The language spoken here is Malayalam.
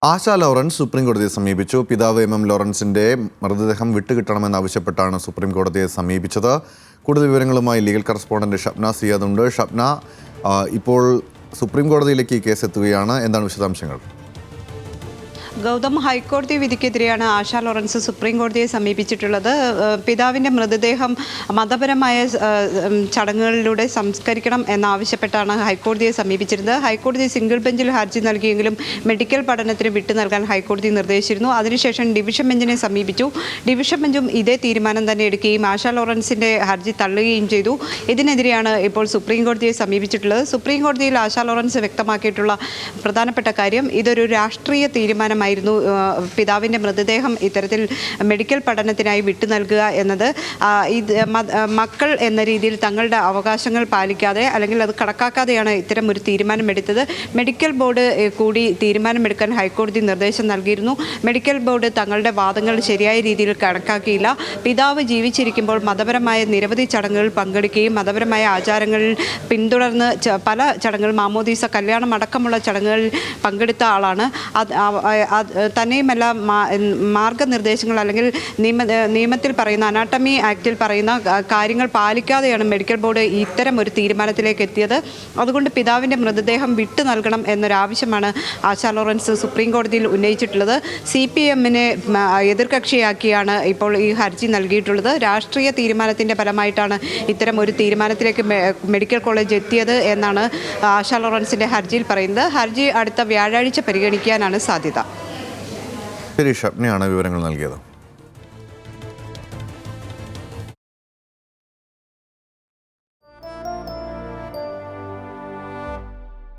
ആശാ ലോറൻസ് സുപ്രീം കോടതിയെ സമീപിച്ചു. പിതാവ് എം ലോറൻസിന്റെ മൃതദേഹം വിട്ടുകിട്ടണമെന്നാവശ്യപ്പെട്ടാണ് സുപ്രീം കോടതിയെ സമീപിച്ചത്. കൂടുതൽ വിവരങ്ങളുമായി ലീഗൽ കറസ്പോണ്ടന്റ് ഷബ്ന സിയാദ് ഉണ്ട്. ഷബ്ന, ഇപ്പോൾ സുപ്രീം കോടതിയിലേക്ക് ഈ കേസ് എത്തുകയാണ്. എന്താണ് വിശദാംശങ്ങൾ? ഗൗതം, ഹൈക്കോടതി വിധിക്കെതിരെയാണ് ആശാ ലോറൻസ് സുപ്രീം കോടതിയെ സമീപിച്ചിട്ടുള്ളത്. പിതാവിൻ്റെ മൃതദേഹം മതപരമായ ചടങ്ങുകളിലൂടെ സംസ്കരിക്കണം എന്നാവശ്യപ്പെട്ടാണ് ഹൈക്കോടതിയെ സമീപിച്ചിരുന്നത്. ഹൈക്കോടതി സിംഗിൾ ബെഞ്ചിൽ ഹർജി നൽകിയെങ്കിലും മെഡിക്കൽ പഠനത്തിന് വിട്ടു നൽകാൻ ഹൈക്കോടതി നിർദ്ദേശിച്ചിരുന്നു. അതിനുശേഷം ഡിവിഷൻ ബെഞ്ചിനെ സമീപിച്ചു. ഡിവിഷൻ ബെഞ്ചും ഇതേ തീരുമാനം തന്നെ എടുക്കുകയും ആശാ ലോറൻസിൻ്റെ ഹർജി തള്ളുകയും ചെയ്തു. ഇതിനെതിരെയാണ് ഇപ്പോൾ സുപ്രീം കോടതിയെ സമീപിച്ചിട്ടുള്ളത്. സുപ്രീം കോടതിയിൽ ആശാ ലോറൻസ് വ്യക്തമാക്കിയിട്ടുള്ള പ്രധാനപ്പെട്ട കാര്യം ഇതൊരു രാഷ്ട്രീയ തീരുമാനമായി പിതാവിൻ്റെ മൃതദേഹം ഇത്തരത്തിൽ മെഡിക്കൽ പഠനത്തിനായി വിട്ടു നൽകുക എന്നത് മക്കൾ എന്ന രീതിയിൽ തങ്ങളുടെ അവകാശങ്ങൾ പാലിക്കാതെ അല്ലെങ്കിൽ അത് കണക്കാക്കാതെയാണ് ഇത്തരം ഒരു തീരുമാനമെടുത്തത്. മെഡിക്കൽ ബോർഡ് കൂടി തീരുമാനമെടുക്കാൻ ഹൈക്കോടതി നിർദ്ദേശം നൽകിയിരുന്നു. മെഡിക്കൽ ബോർഡ് തങ്ങളുടെ വാദങ്ങൾ ശരിയായ രീതിയിൽ കണക്കാക്കിയില്ല. പിതാവ് ജീവിച്ചിരിക്കുമ്പോൾ മതപരമായ നിരവധി ചടങ്ങുകൾ പങ്കെടുക്കുകയും മതപരമായ ആചാരങ്ങളിൽ പിന്തുടർന്ന് പല ചടങ്ങുകൾ മാമോദീസ കല്യാണം അടക്കമുള്ള ചടങ്ങുകളിൽ പങ്കെടുത്ത ആളാണ്. തന്നെയുമല്ല മാർഗനിർദ്ദേശങ്ങൾ അല്ലെങ്കിൽ നിയമത്തിൽ പറയുന്ന അനാട്ടമി ആക്റ്റിൽ പറയുന്ന കാര്യങ്ങൾ പാലിക്കാതെയാണ് മെഡിക്കൽ ബോർഡ് ഇത്തരം ഒരു തീരുമാനത്തിലേക്ക് എത്തിയത്. അതുകൊണ്ട് പിതാവിൻ്റെ മൃതദേഹം വിട്ടു നൽകണം എന്നൊരാവശ്യമാണ് ആശാ ലോറൻസ് സുപ്രീം കോടതിയിൽ ഉന്നയിച്ചിട്ടുള്ളത്. CPM-നെ എതിർകക്ഷിയാക്കിയാണ് ഇപ്പോൾ ഈ ഹർജി നൽകിയിട്ടുള്ളത്. രാഷ്ട്രീയ തീരുമാനത്തിൻ്റെ ഫലമായിട്ടാണ് ഇത്തരം ഒരു തീരുമാനത്തിലേക്ക് മെഡിക്കൽ കോളേജ് എത്തിയത് എന്നാണ് ആശാ ലോറൻസിൻ്റെ ഹർജിയിൽ പറയുന്നത്. ഹർജി അടുത്ത വ്യാഴാഴ്ച പരിഗണിക്കാനാണ് സാധ്യത. ശരി, ഷബ്നയാണ് വിവരങ്ങൾ നൽകിയത്.